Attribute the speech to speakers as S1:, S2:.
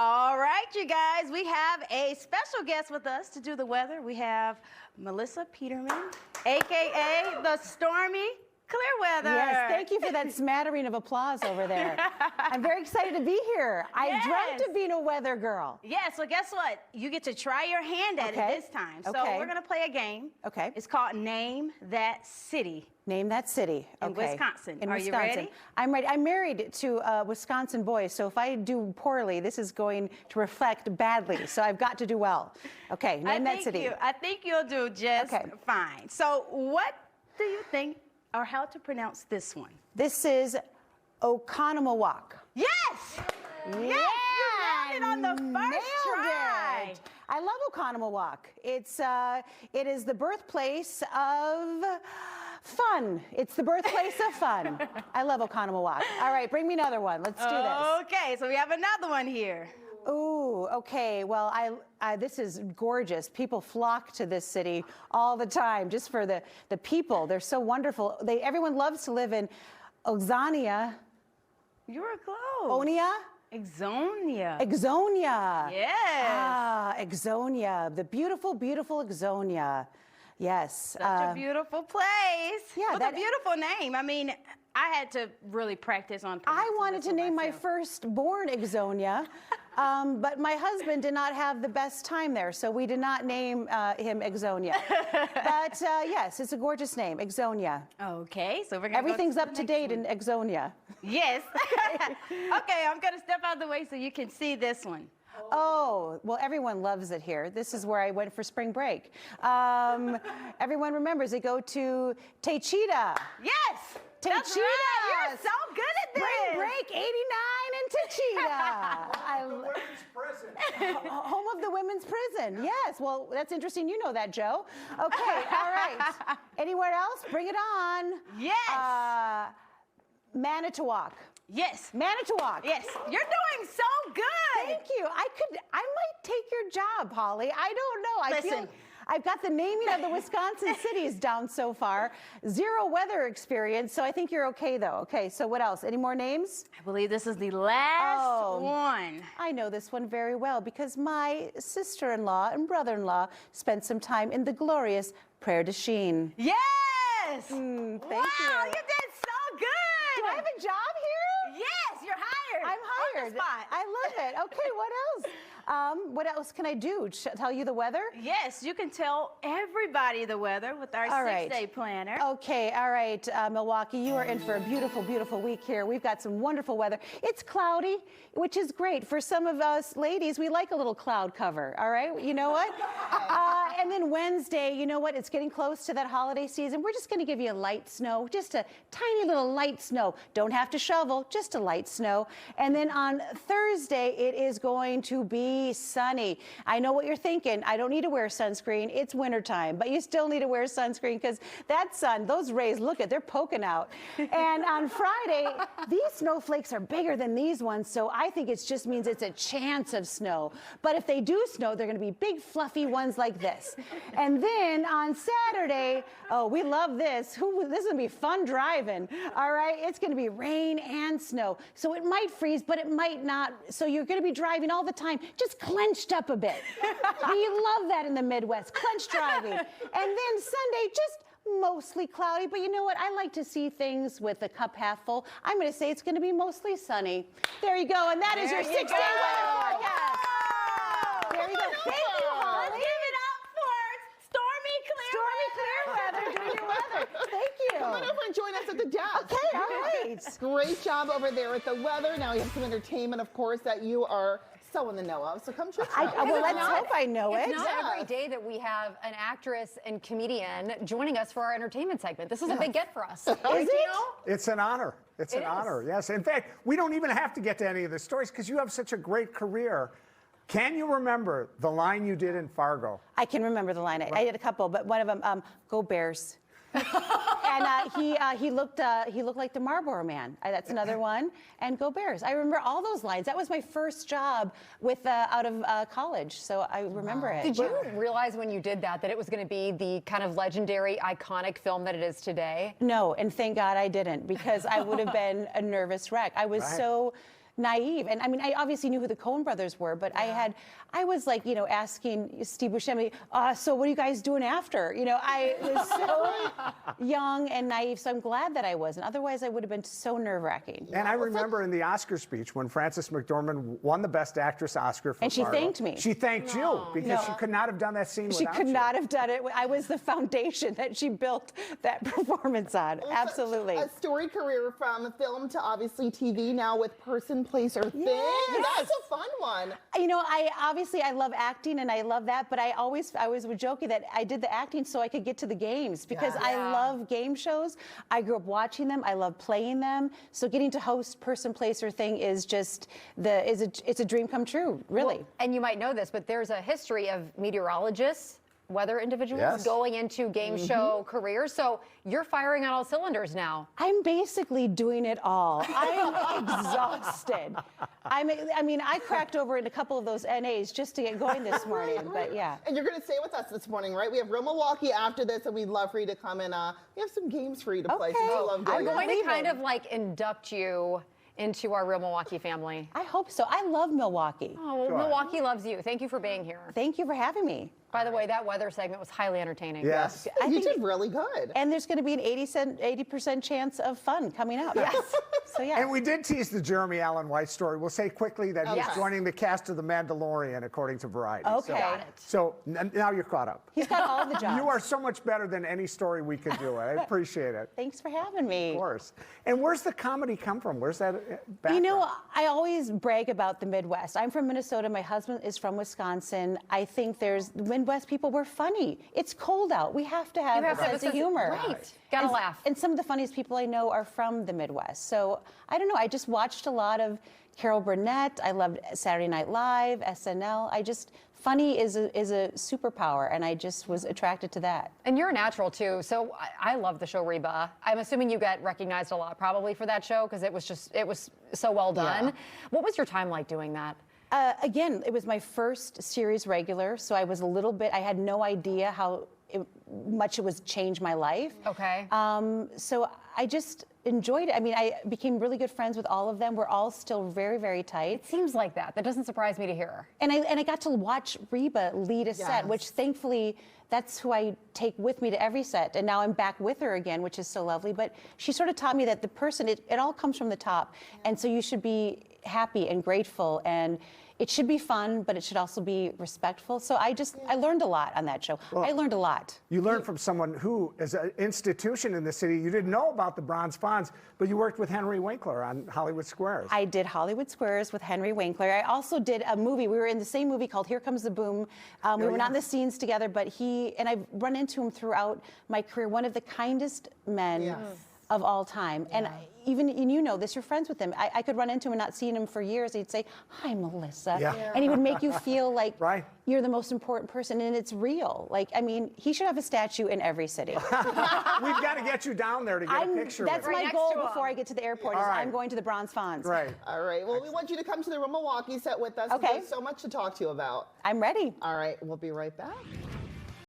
S1: All right, you guys, we have a special guest with us to do the weather. We have Melissa Peterman, AKA the Stormy Clearweather.
S2: Yes, thank you for that smattering of applause over there. I'm very excited to be here. I dreamt of being a weather girl.
S1: Yes, so guess what? You get to try your hand at it this time. So we're going to play a game.
S2: Okay.
S1: It's called Name That City.
S2: Name that city.
S1: In Wisconsin.
S2: Are
S1: you ready?
S2: I'm ready. I'm married to a Wisconsin boy, so if I do poorly, this is going to reflect badly. So I've got to do well. Okay, name that city.
S1: I think you'll do just fine. So what do you think, or how to pronounce this one?
S2: This is Oconomowoc.
S1: Yes! Yes! You nailed it on the first try.
S2: I love Oconomowoc. It is the birthplace of fun. It's the birthplace of fun. I love Oconomowoc. All right, bring me another one. Let's do this.
S1: Okay, so we have another one here.
S2: Ooh, okay. Well, this is gorgeous. People flock to this city all the time just for the people. They're so wonderful. Everyone loves to live in Oxania.
S1: You were close.
S2: Onia?
S1: Exonia.
S2: Exonia.
S1: Yes.
S2: Ah, Exonia. The beautiful, beautiful Exonia. Yes.
S1: Such a beautiful place.
S2: Yeah.
S1: With a beautiful name. I mean, I had to really practice on
S2: I wanted to name my firstborn Exonia, but my husband did not have the best time there, so we did not name him Exonia. But yes, it's a gorgeous name, Exonia.
S1: Okay, so we're gonna
S2: Everything's up to date in Exonia.
S1: Yes. Okay, I'm gonna step out of the way so you can see this one.
S2: Oh, well, everyone loves it here. This is where I went for spring break. Everyone remembers they go to Techita.
S1: Yes!
S2: Techita.
S1: That's right. You're so good at this.
S2: Spring break 89 in Techita.
S3: The women's prison.
S2: Home of the women's prison. Yes. Well, that's interesting. You know that, Joe. Okay. All right. Anyone else? Bring it on.
S1: Yes.
S2: Manitowoc.
S1: Yes.
S2: Manitowoc.
S1: Yes. You're doing so good.
S2: Thank you. I might take your job, Holly. I don't know.
S1: Listen.
S2: I've got the naming of the Wisconsin cities down so far. Zero weather experience, so I think you're okay, though. Okay, so what else? Any more names?
S1: I believe this is the last one.
S2: I know this one very well because my sister-in-law and brother-in-law spent some time in the glorious Prairie du Chien.
S1: Yes!
S2: Thank you.
S1: Wow, you did so good.
S2: Do I have a job here?
S1: Yes, you're hired.
S2: I'm hired.
S1: On the spot.
S2: I love it. Okay, what else? What else can I do? Tell you the weather?
S1: Yes, you can tell everybody the weather with our 6-day planner.
S2: Okay, all right, Milwaukee, you are in for a beautiful, beautiful week here. We've got some wonderful weather. It's cloudy, which is great. For some of us ladies, we like a little cloud cover, all right? You know what? And then Wednesday, you know what? It's getting close to that holiday season. We're just going to give you a light snow, just a tiny little light snow. Don't have to shovel, just a light snow. And then on Thursday, it is going to be sunny. I know what you're thinking. I don't need to wear sunscreen. It's wintertime, but you still need to wear sunscreen because that sun, those rays, look at, they're poking out. And on Friday, these snowflakes are bigger than these ones, so I think it just means it's a chance of snow. But if they do snow, they're going to be big, fluffy ones like this. And then on Saturday, oh, we love this. This is going to be fun driving. All right, it's going to be rain and snow. So it might freeze, but it might not. So you're going to be driving all the time, just clenched up a bit. We love that in the Midwest, clenched driving. And then Sunday, just mostly cloudy, but you know what? I like to see things with the cup half full. I'm going to say it's going to be mostly sunny. There you go, and that is your 6-day weather forecast. There you go. Thank you, Holly.
S1: Let's give it up for Stormy Clearweather.
S2: Stormy Clearweather doing your weather. Thank you.
S4: Come on over and join us at the desk.
S2: Okay, all right.
S4: Great job over there with the weather. Now we have some entertainment, of course, that you are so in the know of. So come check it out.
S2: Well, let's hope I know it.
S5: It's not every day that we have an actress and comedian joining us for our entertainment segment. This is a big get for us.
S2: Is it?
S3: It's an honor. It's an honor, yes. In fact, we don't even have to get to any of the stories because you have such a great career. Can you remember the line you did in Fargo?
S2: I can remember the line. I did a couple, but one of them, "Go Bears." And he looked like the Marlboro Man. That's another one. And "Go Bears." I remember all those lines. That was my first job with out of college, so I remember it.
S5: Did you realize when you did that it was going to be the kind of legendary, iconic film that it is today?
S2: No, and thank God I didn't, because I would have been a nervous wreck. I was so naive. And I mean, I obviously knew who the Coen brothers were, but I was like, you know, asking Steve Buscemi, so what are you guys doing after? You know, I was so young and naive, so I'm glad that I wasn't. Otherwise, I would have been so nerve-wracking.
S3: And I remember in the Oscar speech when Frances McDormand won the Best Actress Oscar for
S2: And she
S3: Fargo,
S2: thanked me.
S3: She thanked you because she could not have done that scene
S2: She
S3: without
S2: could
S3: you.
S2: not have done it. I was the foundation that she built that performance on. Absolutely.
S4: A story career from film to obviously TV now with Person, Place, or Thing.
S2: Yes.
S4: That's a fun one.
S2: You know, I love acting and I love that, but I was joking that I did the acting so I could get to the games because I love game shows. I grew up watching them. I love playing them. So getting to host Person, Place, or Thing is just it's a dream come true, really.
S5: Well, and you might know this, but there's a history of meteorologists, weather individuals going into game show careers. So you're firing on all cylinders now.
S2: I'm basically doing it all. I'm exhausted. I mean, I cracked over in a couple of those NAs just to get going this morning, but yeah.
S4: And you're going to stay with us this morning, right? We have Real Milwaukee after this, and we'd love for you to come and we have some games for you to play.
S2: Okay.
S4: Since you love
S5: I'm
S4: games.
S5: going to kind of like induct you into our Real Milwaukee family.
S2: I hope so. I love Milwaukee.
S5: Oh, well, Milwaukee loves you. Thank you for being here.
S2: Thank you for having me.
S5: By the way, that weather segment was highly entertaining.
S3: Yes.
S4: You did really good.
S2: And there's going to be an 80% chance of fun coming up.
S5: Yes.
S2: So yeah.
S3: And we did tease the Jeremy Allen White story. We'll say quickly that he's joining the cast of The Mandalorian, according to Variety.
S2: Okay.
S5: Got it.
S3: So now you're caught up.
S2: He's got all the jobs.
S3: You are so much better than any story we could do. I appreciate it.
S2: Thanks for having me.
S3: Of course. And where's the comedy come from? Where's that background?
S2: You know, I always brag about the Midwest. I'm from Minnesota. My husband is from Wisconsin. I think the Midwest people were funny. It's cold out. We have to have a sense of humor.
S5: Right. Gotta laugh.
S2: And some of the funniest people I know are from the Midwest. So I don't know. I just watched a lot of Carol Burnett. I loved Saturday Night Live, SNL. Funny is a superpower, and I just was attracted to that.
S5: And you're a natural too, so I love the show Reba. I'm assuming you get recognized a lot probably for that show because it was so well done.
S2: Yeah.
S5: What was your time like doing that?
S2: Again, it was my first series regular, so I was I had no idea how much it was change my life.
S5: Okay.
S2: So I just enjoyed it. I mean, I became really good friends with all of them. We're all still very, very tight.
S5: It seems like that. That doesn't surprise me to hear.
S2: And I got to watch Reba lead a set, which thankfully that's who I take with me to every set. And now I'm back with her again, which is so lovely. But she sort of taught me that the person, it all comes from the top. And so you should be happy and grateful, and it should be fun, but it should also be respectful. So I learned a lot on that show. I learned a lot.
S3: You learned from someone who is an institution in the city. You didn't know about the Bronze Fonz, but you worked with Henry Winkler on Hollywood Squares.
S2: I did Hollywood Squares with Henry Winkler. I also did a movie. We were in the same movie called Here Comes the Boom. We were not in the scenes together, but I've run into him throughout my career. One of the kindest men of all time. And and you know this, you're friends with him. I could run into him and not seen him for years. He'd say, "Hi, Melissa." And he would make you feel like you're the most important person, and it's real. Like, I mean, he should have a statue in every city.
S3: We've got to get you down there to get a picture
S2: That's
S3: with him.
S2: my goal before I get to the airport. I'm going to the Bronze Fonz.
S3: Right.
S4: All right. Well, we want you to come to the Real Milwaukee set with us.
S2: Okay.
S4: There's so much to talk to you about.
S2: I'm ready.
S4: All right. We'll be right back.